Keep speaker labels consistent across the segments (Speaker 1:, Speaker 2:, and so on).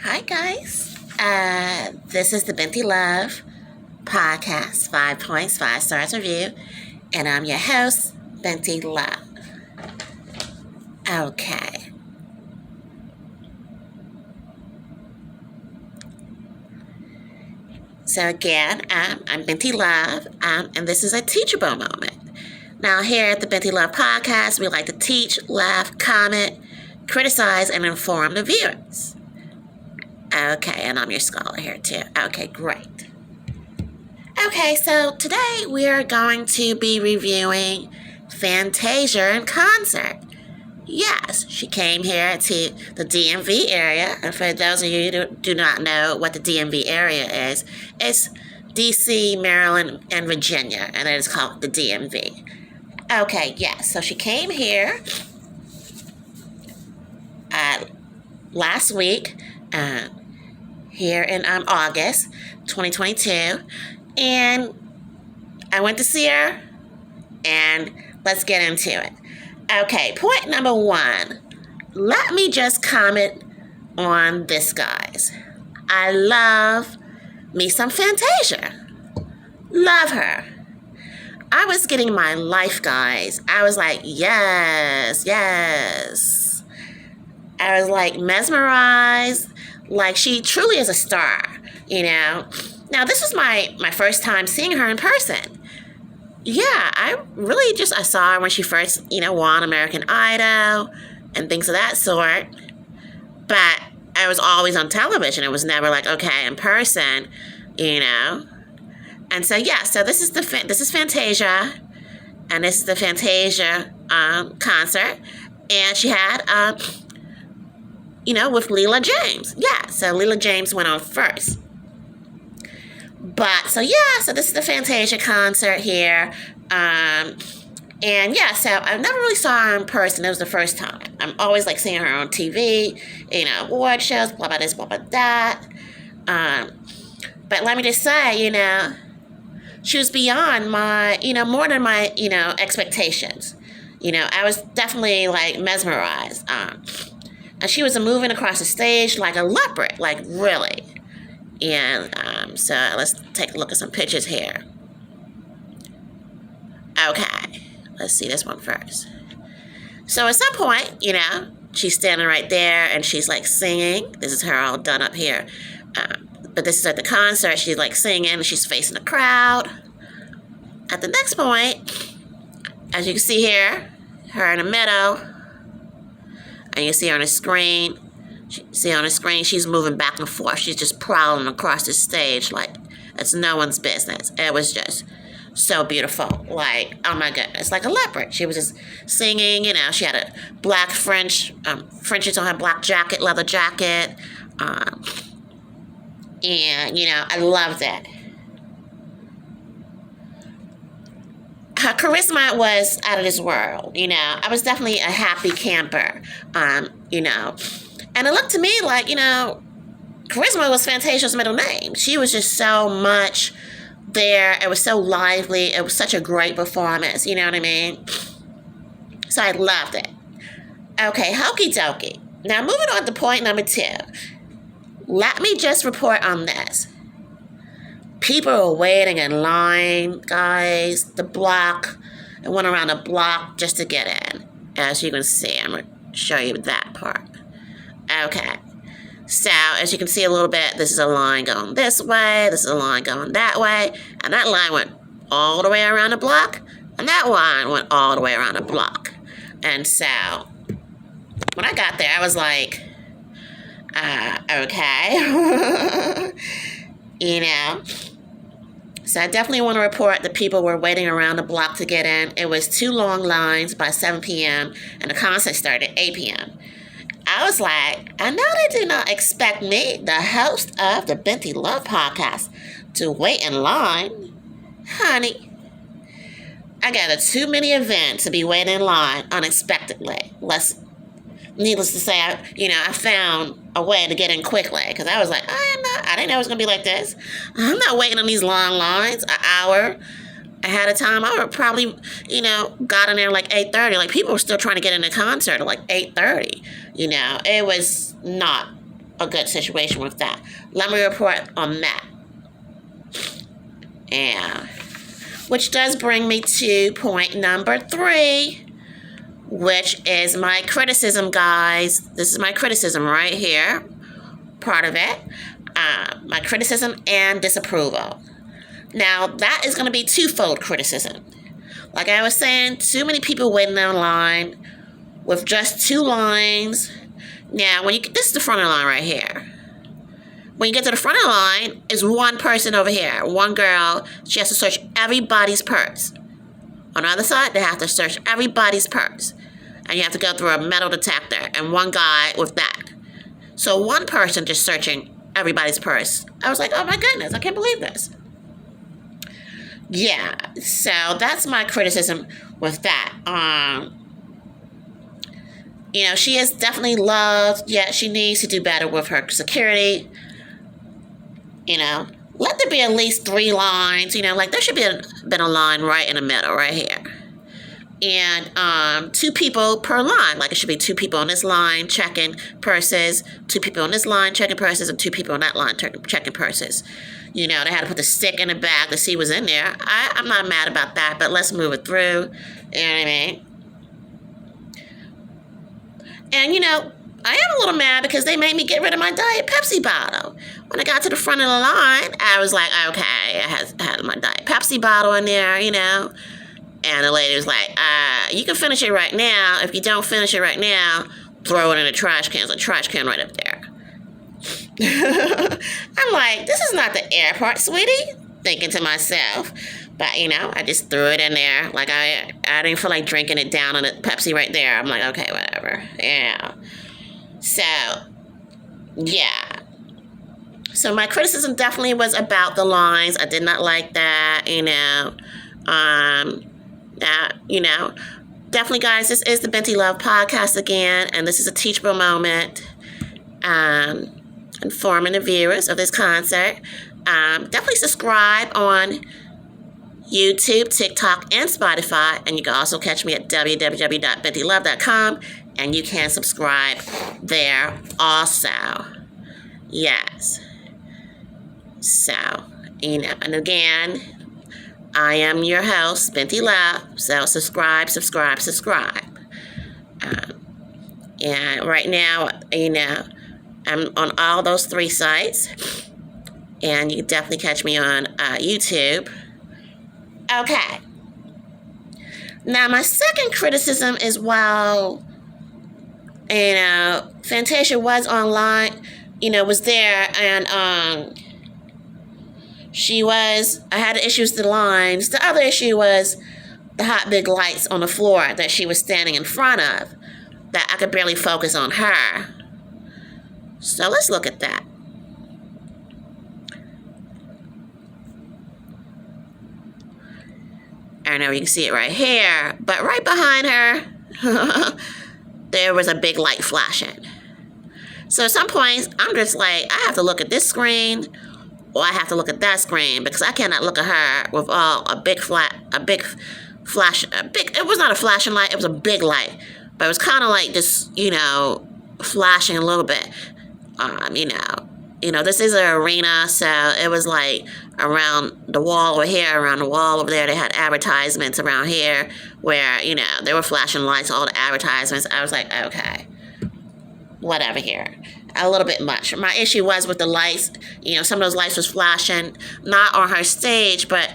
Speaker 1: Hi, guys. This is the Binti Love podcast, 5 Points, 5 Stars review, and I'm your host, Binti Love. Okay. So again, I'm Binti Love, and this is a teachable moment. Now, here at the Binti Love podcast, we like to teach, laugh, comment, criticize, and inform the viewers. Okay, and I'm your scholar here too. Okay, great. Okay, so today we are going to be reviewing Fantasia in concert. Yes, she came here to the DMV area, and for those of you who do not know what the DMV area is, it's DC, Maryland, and Virginia, and it is called the DMV. Okay, yes, so she came here last week, here in August 2022, and I went to see her, and let's get into it. Okay, point number one. Let me just comment on this, guys. I love me some Fantasia. Love her. I was getting my life, guys. I was like, yes. I was like mesmerized. Like, she truly is a star, you know. Now, this was my first time seeing her in person. Yeah, I saw her when she first, won American Idol and things of that sort. But I was always on television. It was never like, okay, in person, And so, yeah, so this is Fantasia, and this is the Fantasia concert. And she had, with Leela James. Yeah, so Leela James went on first. But, so this is the Fantasia concert here. And, yeah, so I never really saw her in person. It was the first time. I'm always, seeing her on TV, award shows, blah, blah, this, blah, blah, that. But let me just say, she was beyond my, more than my, expectations. I was definitely, mesmerized. And she was moving across the stage like a leopard, really. And so let's take a look at some pictures here. Okay, let's see this one first. So at some point, she's standing right there and she's singing. This is her all done up here. But this is at the concert. She's singing and she's facing the crowd. At the next point, as you can see here, her in the middle. And you see her on the screen. She's moving back and forth. She's just prowling across the stage like it's no one's business. It was just so beautiful. Oh my goodness, like a leopard. She was just singing, she had a black Frenches on her black jacket, leather jacket. And, I loved it. Her charisma was out of this world, I was definitely a happy camper, And it looked to me like, charisma was Fantasia's middle name. She was just so much there. It was so lively. It was such a great performance, you know what I mean? So I loved it. Okay, hokey dokey. Now moving on to point number 2. Let me just report on this. People were waiting in line, guys. The block. It went around the block just to get in. As you can see, I'm going to show you that part. Okay. So, as you can see a little bit, this is a line going this way. This is a line going that way. And that line went all the way around the block. And that line went all the way around the block. And so, when I got there, I was like, okay. So I definitely want to report that people were waiting around the block to get in. It was 2 long lines by 7 p.m. and the concert started at 8 p.m. I was like, I know they do not expect me, the host of the Binti Love podcast, to wait in line. Honey, I got a 2-minute event to be waiting in line unexpectedly. Needless to say, I found a way to get in quickly because I was like, I didn't know it was going to be like this. I'm not waiting on these long lines an hour ahead of time. I would probably, got in there 8:30. People were still trying to get in the concert at 8:30. It was not a good situation with that. Let me report on that. Yeah. Which does bring me to point number 3, which is my criticism, guys. This is my criticism right here. Part of it. My criticism and disapproval. Now, that is going to be twofold criticism. Like I was saying, too many people waiting in line with just 2 lines. Now, this is the front of the line right here. When you get to the front of the line, is one person over here, one girl. She has to search everybody's purse. On the other side, they have to search everybody's purse. And you have to go through a metal detector, and one guy with that. So one person just searching everybody's purse. I was like, oh my goodness, I can't believe this. Yeah, so that's my criticism with that. She is definitely loved, yet she needs to do better with her security. Let there be at least 3 lines. There should been a line right in the middle, right here. And 2 people per line. Like, it should be 2 people on this line checking purses, 2 people on this line checking purses, and 2 people on that line checking purses. They had to put the stick in the bag to see what's in there. I'm not mad about that, but let's move it through. You know what I mean? And, I am a little mad because they made me get rid of my Diet Pepsi bottle. When I got to the front of the line, I was like, okay, I had my Diet Pepsi bottle in there, And the lady was like, you can finish it right now. If you don't finish it right now, throw it in the trash can. There's a trash can right up there. I'm like, this is not the airport, sweetie. Thinking to myself. But, I just threw it in there. Like, I didn't feel like drinking it down on the Pepsi right there. I'm like, okay, whatever. Yeah. So, yeah. So my criticism definitely was about the lines. I did not like that, Definitely, guys, this is the Binti Love podcast again, and this is a teachable moment. Informing the viewers of this concert. Definitely subscribe on YouTube, TikTok, and Spotify, and you can also catch me at www.bintilove.com, and you can subscribe there also. Yes. So, and again, I am your host, Binti Love, so subscribe. And right now, I'm on all those 3 sites, and you can definitely catch me on YouTube. Okay. Now, my second criticism is while, Fantasia was online, was there, and I had issues with the lines. The other issue was the hot big lights on the floor that she was standing in front of, that I could barely focus on her. So let's look at that. I know you can see it right here, but right behind her, there was a big light flashing. So at some points, I'm just like, I have to look at this screen, or I have to look at that screen, because I cannot look at her with a big flash. It was not a flashing light, it was a big light, but it was kind of like just, flashing a little bit. This is an arena, so it was like around the wall over here, around the wall over there, they had advertisements around here where, they were flashing lights, all the advertisements. I was like, okay, whatever here. A little bit much. My issue was with the lights. Some of those lights was flashing, not on her stage, but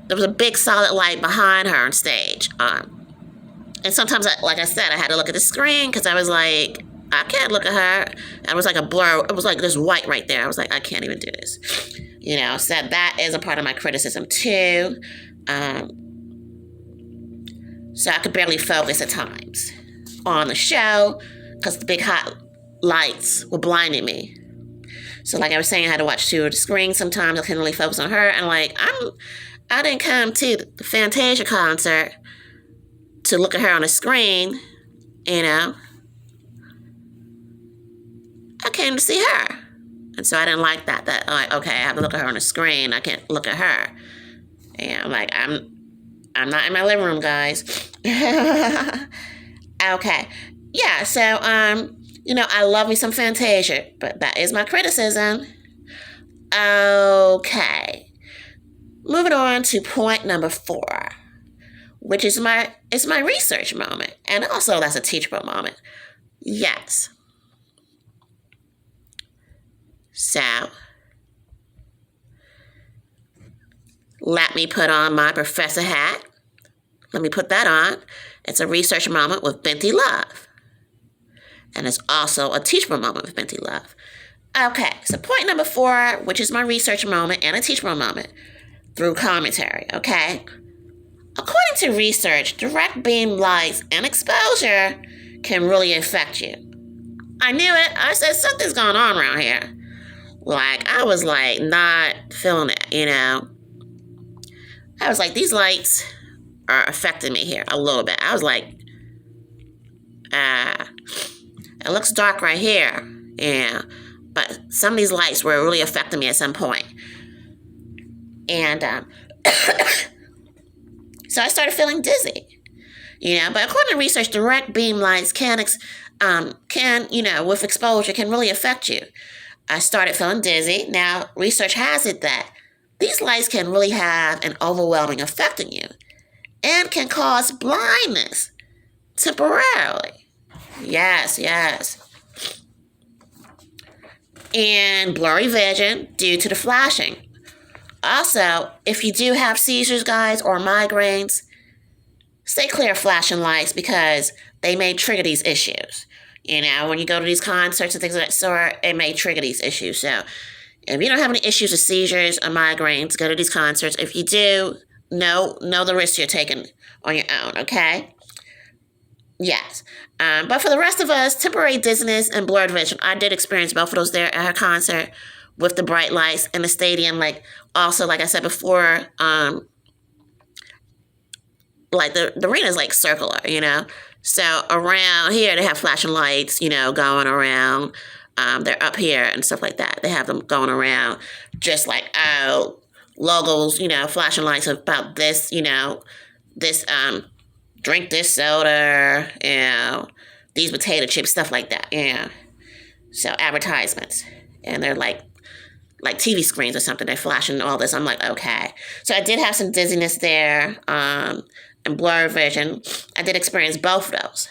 Speaker 1: there was a big solid light behind her on stage. And sometimes, like I said, I had to look at the screen because I was like, I can't look at her. It was like a blur. It was like this white right there. I was like, I can't even do this. So that is a part of my criticism too. So I could barely focus at times on the show because the big hot lights were blinding me. So like I was saying, I had to watch 2 of the screens sometimes. I couldn't really focus on her. And like, I didn't come to the Fantasia concert to look at her on the screen, I came to see her. And so I didn't like that. Okay, I have to look at her on the screen. I can't look at her. And I'm like, I'm not in my living room, guys. Okay. Yeah, so, I love me some Fantasia, but that is my criticism. Okay. Moving on to point number 4, which is my research moment. And also that's a teachable moment. Yes. So, let me put on my professor hat. Let me put that on. It's a research moment with Binti Love. And it's also a teachable moment with Binti Love. Okay, so point number 4, which is my research moment and a teachable moment, through commentary, okay? According to research, direct beam lights and exposure can really affect you. I knew it. I said something's going on around here. Like, I was like not feeling it, I was like, these lights are affecting me here a little bit. I was like, it looks dark right here. Yeah. But some of these lights were really affecting me at some point. And so I started feeling dizzy. But according to research, direct beam lights can, with exposure, can really affect you. I started feeling dizzy. Now, research has it that these lights can really have an overwhelming effect on you and can cause blindness temporarily. Yes. And blurry vision due to the flashing. Also, if you do have seizures, guys, or migraines, stay clear of flashing lights because they may trigger these issues. When you go to these concerts and things of that sort, it may trigger these issues. So, if you don't have any issues with seizures or migraines, go to these concerts. If you do, know the risk you're taking on your own, okay? Yes. But for the rest of us, temporary dizziness and blurred vision. I did experience both of those there at her concert with the bright lights in the stadium. Like I said before, like the arena is like circular, So around here, they have flashing lights, going around. They're up here and stuff like that. They have them going around just like logos, flashing lights about this, this, drink this soda, these potato chips, stuff like that, So advertisements. And they're like TV screens or something. They're flashing all this. I'm like, okay. So I did have some dizziness there, and blurred vision. I did experience both of those.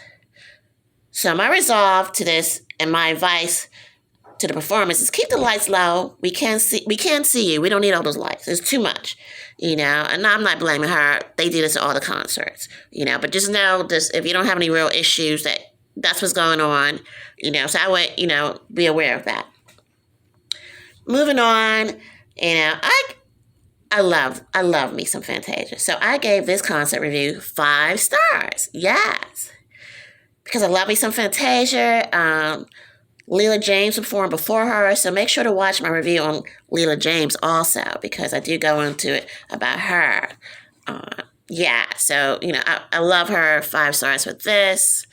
Speaker 1: So my resolve to this and my advice to the performers is keep the lights low. We can't see you. We don't need all those lights. It's too much, And I'm not blaming her. They do this at all the concerts, But just know this: if you don't have any real issues, that's what's going on, So I would, be aware of that. Moving on, I love me some Fantasia. So I gave this concert review 5 stars. Yes. Because I love me some Fantasia. Leela James performed before her, so make sure to watch my review on Leela James also, because I do go into it about her. So, I love her. 5 stars with this.